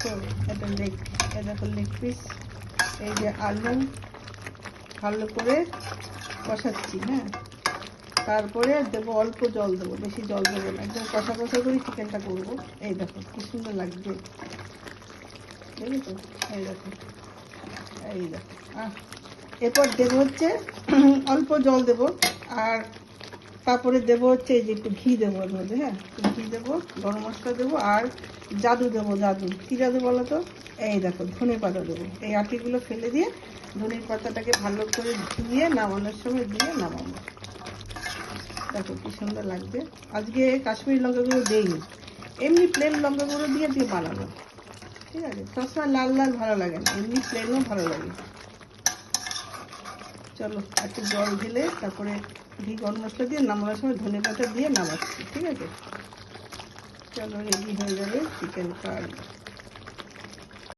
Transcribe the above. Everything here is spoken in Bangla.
দেখো এটা দেখো লেগ পিস। এই যে আলু ভালো করে কষাচ্ছি। হ্যাঁ, তারপরে দেবো অল্প জল, দেবো বেশি জল দেবো না, একদম কষা কষা করে চিকেনটা করবো। এই দেখো কি সুন্দর লাগবে, বুঝেছো? এই দেখো, এই দেখো। এরপর দেবো হচ্ছে অল্প জল দেবো, আর তারপরে দেবো হচ্ছে এই যে একটু ঘি দেবো এর মধ্যে। হ্যাঁ, ঘি দেবো, গরম মশলা দেবো, আর জাদু দেবো। জাদু কী জাদু বলো তো? এই দেখো ধনে পাতা দেবো। এই আটিগুলো ফেলে দিয়ে ধনের পাতাটাকে ভালো করে ধুয়ে নামানোর সময় দিয়ে নামাবো। দেখো কি সুন্দর লাগবে। আজকে কাশ্মীরি লঙ্কা গুঁড়ো দেইনি, এমনি প্লেন লঙ্কা গুঁড়ো দিয়ে দিয়ে বানাবো। ঠিক আছে, সবসময় লাল লাল ভালো লাগে না, এমনি প্লেনও ভালো লাগে। চলো একটু জল ঢেলে তারপরে ঘি গরম মশলা দিয়ে নামানোর সময় ধনে পাতা দিয়ে নামাচ্ছি। ঠিক আছে, চলো রেডি হয়ে যাবে চিকেন কারি।